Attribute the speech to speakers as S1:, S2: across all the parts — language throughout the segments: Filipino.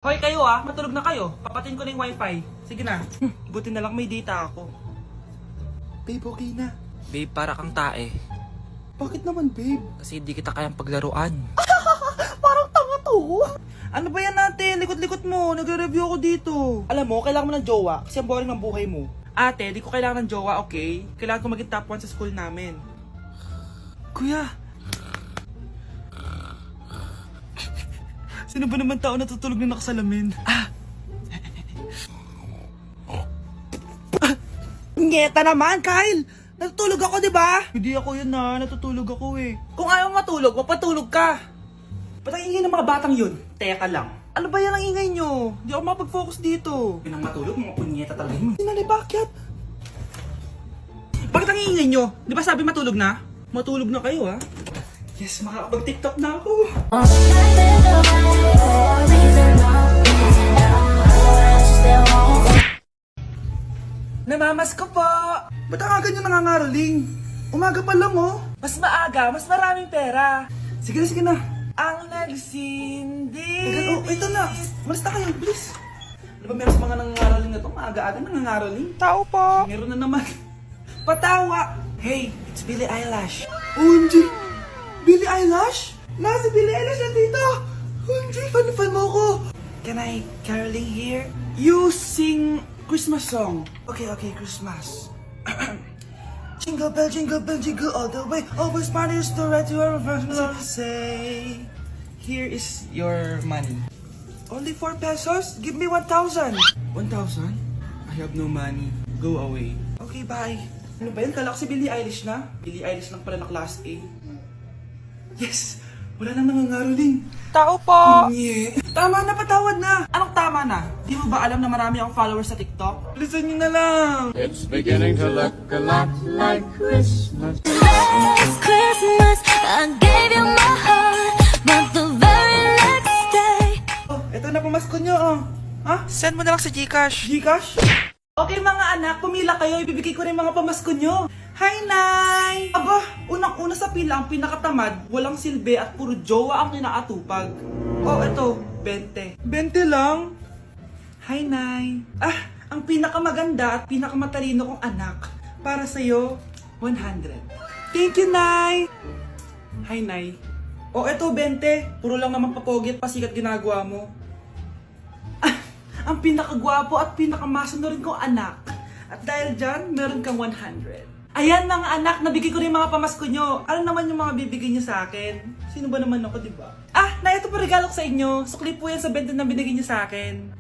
S1: Hoy kayo matulog na kayo. Papatin ko na yung wifi. Sige na. Buti na lang may data ako. Babe, okay na.
S2: Babe, para kang tae.
S1: Bakit naman, babe?
S2: Kasi di kita kayang paglaruan.
S1: Parang tanga to. Ano ba yan natin? Likot-likot mo. Nagre-review ako dito. Alam mo, kailangan mo ng jowa kasi ang boring ng buhay mo. Ate, di ko kailangan ng jowa, okay? Kailangan ko maging top 1 sa school namin. Kuya. Sino ba naman tao natutulog na nakasalamin? Ngeta naman, Kyle! Natutulog ako, di ba? Hindi ako yun natutulog ako eh. Kung ayaw matulog, mapatulog ka. Ba't ang ingay ng mga batang yun? Teka lang. Ano ba yan ang ingay nyo? Hindi ako makapag-focus dito. Pinang matulog, mga punyeta talaga yun. Sinali, bakit? Bakit ang ingay nyo? Di ba sabi matulog na? Matulog na kayo Yes, makakapag-tiktok na ako. Namamas ko po! Ba't ang aga nyo nangangaroling? Umaga pa lang Mas maaga, mas maraming pera. Sige na. Ang nagsindi. Ito na. Malis na kayo, bilis. Ano ba meron sa mga nangangaroling na to? Maaga-aga nangangaroling? Tao po. Meron na naman. Patawa. Hey, it's Billie Eilish. OMG! Billie Eilish? Nasa Billie Eilish na dito! OMG, fan mo ko! Can I caroling here? You sing Christmas song. Okay, Christmas. Jingle bell, jingle all the way. Always parties to ride to our first love. Say, here is your money. Only 4 pesos? Give me 1,000. 1,000? I have no money. Go away. Okay, bye. Ano ba yun? Kala ko si Billie Eilish na. Billie Eilish lang pala na class A. Yes! Wala nang nangangaroling. Tao po! Yeah. Tama na, patawad na! Anong tama na? Di mo ba alam na marami akong followers sa TikTok? Listen nyo na lang!
S3: It's beginning to look a lot like Christmas.
S4: Last Christmas, I gave you my heart, but the very next day.
S1: Oh, eto na pamasko nyo Ha?
S2: Send mo na lang sa Gcash.
S1: Gcash? Okay mga anak, pumila kayo. Ibibigay ko rin mga pamasko nyo. Hi, Nay! Aba, unang-una sa pila ang pinakatamad, walang silbi at puro jowa ang kinaatupag. Oh, eto, 20. 20 lang? Hi, Nay! Ang pinakamaganda at pinakamatalino kong anak, para sa'yo, 100. Thank you, Nay! Hi, Nay. Oh, eto, 20. Puro lang naman papogi at pasikat ginagawa mo. Ang pinakagwapo at pinakamasunod rin kong anak. At dahil dyan, meron kang 100. Ayan mga anak, nabigay ko rin mga pamasko nyo. Ano naman yung mga bibigay nyo sa akin? Sino ba naman ako, di ba? Na ito po regalo ko sa inyo. Sukli po yan sa 20 na binigay nyo sa akin.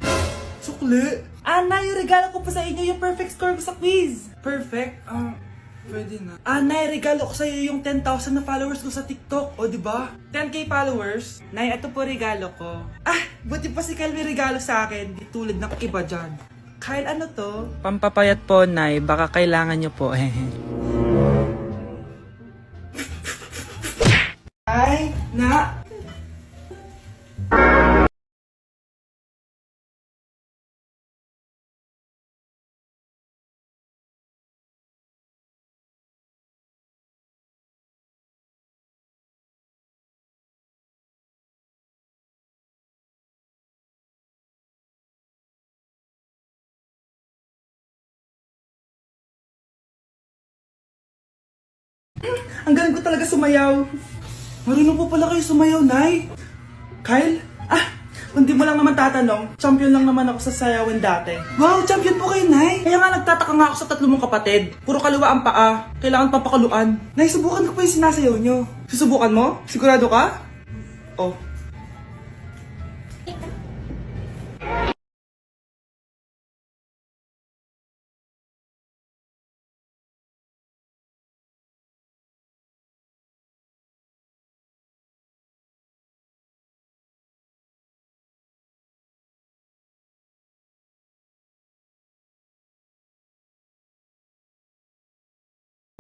S1: Sukli? Na yung regalo ko po sa inyo, yung perfect score ko sa quiz. Perfect? Pwede na. Nay, regalo ko sa iyo yung 10,000 na followers ko sa TikTok. O, di ba? 10k followers. Nay, ito po regalo ko. Buti pa si Kyle may regalo sa akin. Di tulad ng iba dyan. Kyle, ano to?
S2: Pampapayat po, Nay. Baka kailangan nyo po.
S1: Ay, na. Ang galing ko talaga sumayaw. Marunong po pala kayo sumayaw, Nay. Kyle? Kung di mo lang naman tatanong, champion lang naman ako sa sayawin dati. Wow, champion po kayo, Nay. Kaya nga nagtataka nga ako sa 3 mong kapatid. Puro kaliwa ang paa. Kailangan papakaluan. Nay, subukan ko pa yung sinasayaw nyo. Susubukan mo? Sigurado ka? Oh.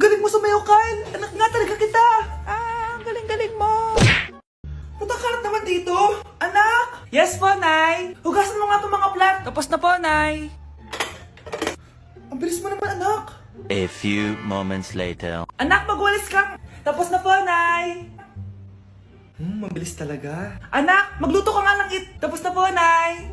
S1: Galing mo sumayaw, Kyle! Anak nga talaga kita!
S2: Ang galing-galing mo.
S1: Punta ka naman dito! Anak! Yes po, Nay! Hugasan mo nga itong mga plat!
S2: Tapos na po, Nay.
S1: Ang bilis mo naman, anak!
S5: A few moments later.
S1: Anak, magwalis ka! Tapos na po, Nay! Mabilis talaga. Anak, magluto ka nga ng Tapos na po, Nay.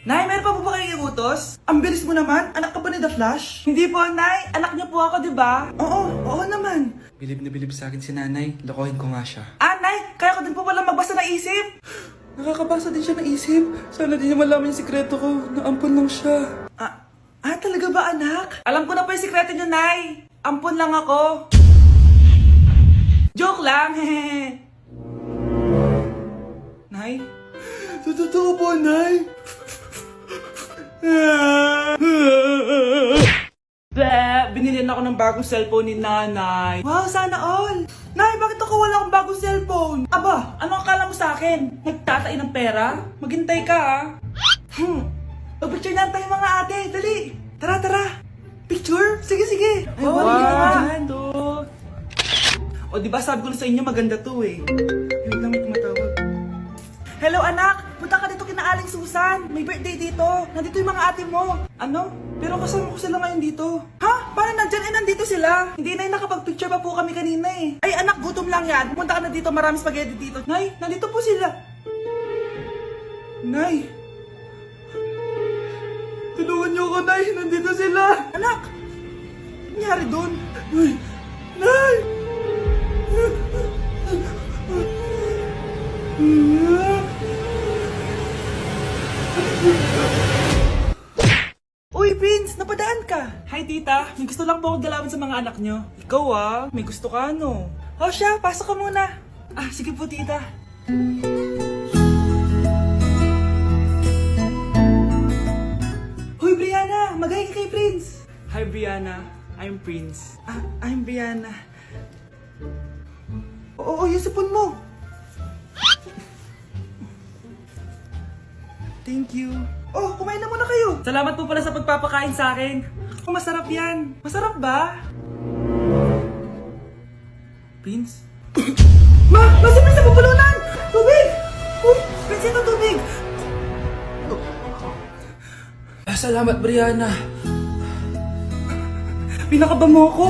S1: Nay, meron pa po ba kayong iutos? Ang bilis mo naman. Anak ka ba ni The Flash? Hindi po, Nay. Anak niyo po ako, di ba? Oo naman.
S2: Bilib na bilib sa akin si nanay. Lokohin ko nga siya.
S1: Nay, kaya ko din po pala magbasa ng isip.
S2: Nakakabasa din siya ng isip. Sana din niya malaman yung sikreto ko. Naampon lang siya.
S1: Talaga ba, anak? Alam ko na po yung sikreto niyo, Nay. Ampon lang ako. Joke lang, hehe. Nay? Sa totoo po, Nay. Binilihan ako ng bagong cellphone ni Nanay. Wow, sana all. Nay, bakit ako wala akong bagong cellphone? Aba, ano akala mo sa akin? Nagtatain ng pera? Maghintay ka, ha? Pag-picture na tayo mga ate. Dali. Tara. Picture? Sige. Ay, wow. Dyan, O, diba sabi ko na sa inyo maganda to eh. Wait lang, may tumatawag. Hello, anak! Punta ka dito kina Aling Susan. May birthday dito. Nandito yung mga ate mo. Ano? Pero kasama ko sila ngayon dito. Ha? Paano nandyan? Nandito sila. Hindi na nakapag-picture pa po kami kanina eh. Ay, anak, gutom lang yan. Pumunta ka na dito. Maraming spaghetti dito. Nay, nandito po sila. Nay. Tulungan niyo ako, Nay. Nandito sila. Anak! Ano nangyari doon? Nay! Uy, Prince! Napadaan ka! Hi, tita! May gusto lang po akong galawin sa mga anak nyo. Ikaw may gusto ka ano? O siya, pasok ka muna. Sige po, tita. Hoy, Brianna! Magay ka kay Prince! Hi, Brianna. I'm Prince. I'm Brianna. Oo, yung sipon mo. Thank you. Oh, kumain na muna kayo. Salamat po pala sa pagpapakain sa akin. Masarap yan. Masarap ba? Prince? Si Prince na pupulunan! Tubig! Uy, Prince, ito tubig!
S2: Salamat, Brianna.
S1: Pinakaba mo ako?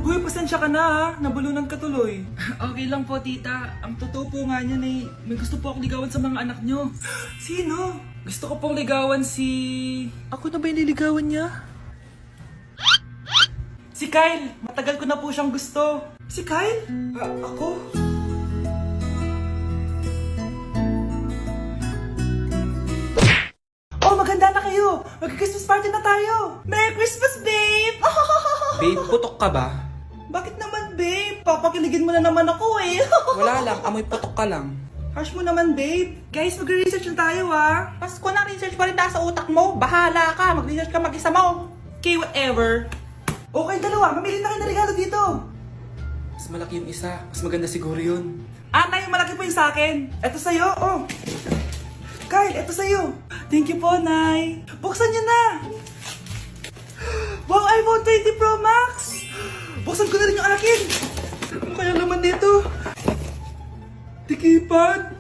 S1: Uy, pasensya ka na ha. Nabulunan ka tuloy. Okay lang po, tita. Ang totoo po nga niyan eh, may gusto po akong ligawan sa mga anak nyo. Sino? Gusto ko pong ligawan si...
S2: Ako na ba yung niligawan niya?
S1: Si Kyle. Matagal ko na po siyang gusto. Si Kyle? Ako? Oh, maganda na kayo. Mag-Christmas party na tayo. Merry Christmas, babe!
S2: Babe, putok ka ba?
S1: Bakit naman, babe? Papakiligin mo na naman ako eh.
S2: Wala lang, amoy putok ka lang.
S1: Harsh mo naman, babe. Guys, mag-research na tayo, ha?
S2: Pasko na research pa rin sa utak mo. Bahala ka, mag-research ka mag-isa mo.
S1: Okay, whatever. Okay, dalawa. Mamili na kayo ng regalo dito.
S2: Mas malaki yung isa, mas maganda siguro yun.
S1: Nay, malaki po yung sa akin. Ito sa'yo, oh. Kyle, ito sa'yo. Thank you po, Nay. Buksan niyo na. Wow, iPhone 20 Pro Max. Buksan ko na rin yung akin. Ano kaya naman dito? Tikipad.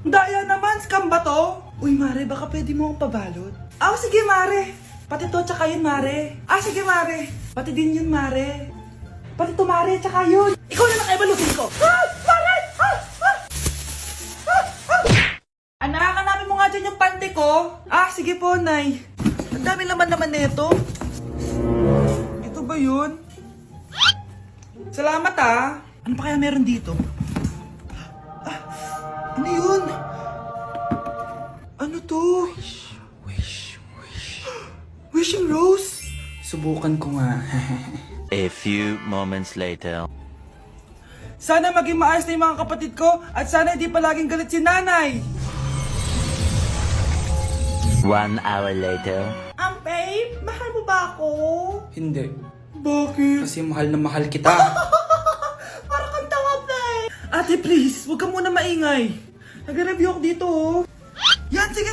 S1: Daya naman, scam ba to? Uy, Mare, baka pwede mo akong pabalot. Sige, Mare. Pati to, tsaka yun, Mare. Sige, Mare. Pati din yun, Mare. Pati to, Mare, tsaka yun. Ikaw na nakaibalutin ko. Mare! Anak, hanapin mo nga dyan yung pante ko. Sige po, Nay. Ang dami naman nito. Ito ba yun? Salamat, Ano pa kaya meron dito? Ano yun? Ano to?
S2: Wish.
S1: Wishing Rose?
S2: Subukan ko nga.
S5: A few moments later.
S1: Sana maging maayos na yung mga kapatid ko at sana hindi palaging galit si Nanay.
S5: 1 hour later.
S1: Babe, mahal mo ba ako?
S2: Hindi.
S1: Bakit?
S2: Kasi mahal na mahal kita.
S1: Para kang tawa, babe. Ate, please, huwag ka muna maingay. Nag-review ako dito, Yan, sige.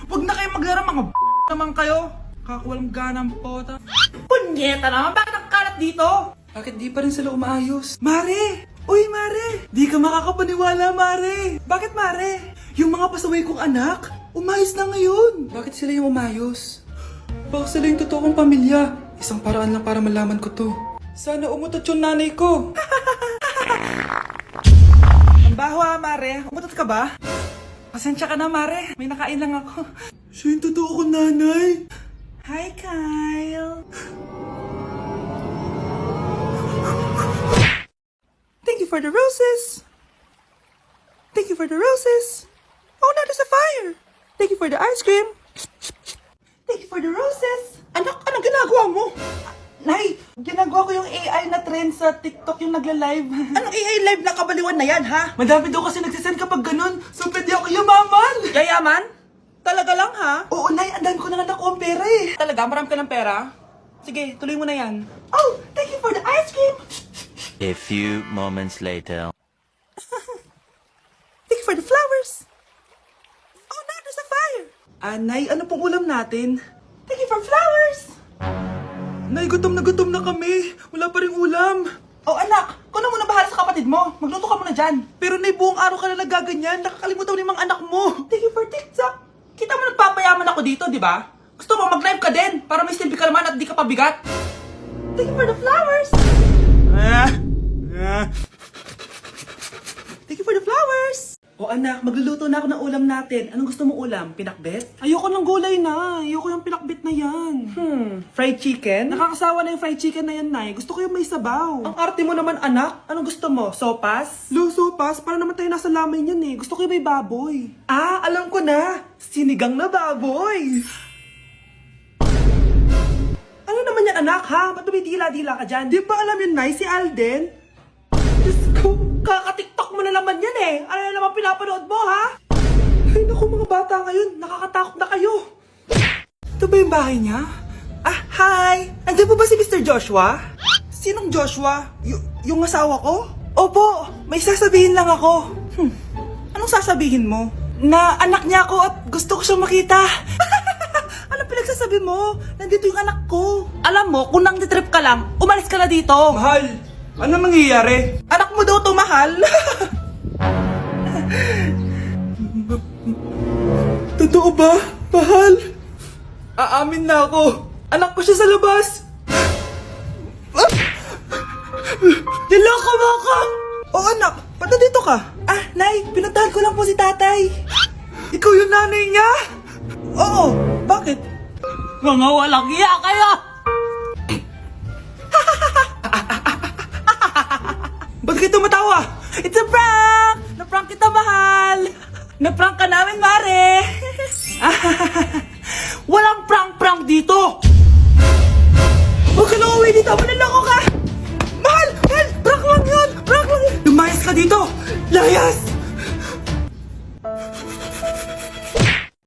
S1: Huwag na kayo maglaro, mga naman kayo. Kakawalang ganang pota. Punyeta naman, bakit ang kalat dito?
S2: Bakit di pa rin sila umaayos?
S1: Mare! Uy, Mare! Di ka makakapaniwala, Mare! Bakit, Mare? Yung mga pasaway kong anak, umayos na ngayon.
S2: Bakit sila yung umayos? Baka sila yung totoong pamilya. Isang paraan lang para malaman ko to. Sana umutot yung nanay ko.
S1: Baho Mare. Umutot ka ba? Pasensya ka na, Mare. May nakain lang ako.
S2: Siya yung totoo kong nanay.
S1: Hi, Kyle.
S2: Thank you for the roses. Thank you for the roses. Oh, now there's a fire. Thank you for the ice cream.
S1: Thank you for the roses.
S2: Anak, anong ginagawa mo?
S1: Nay, ginagawa ko yung AI na trend sa TikTok yung nagla-live.
S2: Anong AI live na kabaliwan na yan, ha?
S1: Madami daw kasi nagsisend kapag ganun. So, pwede ako yumaman.
S2: Yayaman? Talaga lang, ha?
S1: Oo, Nay, ang dami ko na nga nakuha ang pera eh.
S2: Talaga, marami ka ng pera? Sige, tuloy mo na yan.
S1: Oh, thank you for the ice cream.
S5: A few moments later.
S2: Thank you for the flowers. Oh, now there's a fire.
S1: Nay, ano pong ulam natin?
S2: Thank you for flowers.
S1: Nay, gutom na kami. Wala pa rin ulam.
S2: Oh, anak, kung na muna bahala sa kapatid mo. Magluto ka muna dyan.
S1: Pero Nay, buong araw ka na nagaganyan. Nakakalimutan mo yung mga anak mo.
S2: Thank you for TikTok. Kita mo nagpapayaman ako dito, di ba? Gusto mo mag-live ka din para may silbi ka naman at di ka pabigat. Thank you for the flowers. Thank you for the flowers.
S1: O anak, magluluto na ako ng ulam natin. Anong gusto mo ulam? Pinakbet?
S2: Ayoko ng gulay na. Ayoko yung pinakbit na yan.
S1: Fried chicken?
S2: Nakakasawa na yung fried chicken na yan, Nay. Gusto ko yung may sabaw.
S1: Ang arte mo naman, anak. Anong gusto mo? Sopas?
S2: Luso, pas. Para naman tayo nasa lamay niyan eh. Gusto ko yung may baboy.
S1: Ah, alam ko na. Sinigang na baboy.
S2: Ano naman yan, anak, ha? Ba't dumidila-dila ka dyan?
S1: Di ba alam yun, Nay? Si Alden?
S2: Diyos ko, kaka-tiktok mo na naman yan eh. Ano na naman pinapanood mo, ha?
S1: Ay, naku mga bata ngayon. Nakakatakot na kayo. Ito ba yung bahay niya? Ah, hi! Andiyan po ba si Mr. Joshua? Sinong Joshua? Yung asawa ko? Opo, may sasabihin lang ako. Anong sasabihin mo? Na anak niya ako at gusto ko siyang makita. Anong pinagsasabi mo? Nandito yung anak ko.
S2: Alam mo, kung nang trip ka lang, umalis ka na dito.
S1: Mahal, ano nangyayari? Anak mo daw to, mahal. Totoo ba, mahal? Aamin na ako. Anak ko siya sa labas. Niloko mo ako! Oh anak, ba't nandito ka? Ah, Nay, pinuntahan ko lang po si tatay. Ikaw yung nanay niya? Oo, bakit?
S2: Mga walang iya kayo!
S1: Ba't kayo tumatawa?
S2: It's a prank! Na-prank kita, mahal! Na-prank ka namin, Mare! Walang prank-prank dito!
S1: Huwag ka na uwi dito, manaloko ka! Mahal! Mahal! Prank lang yun! Prank lang yun! Lumayas ka dito! Layas!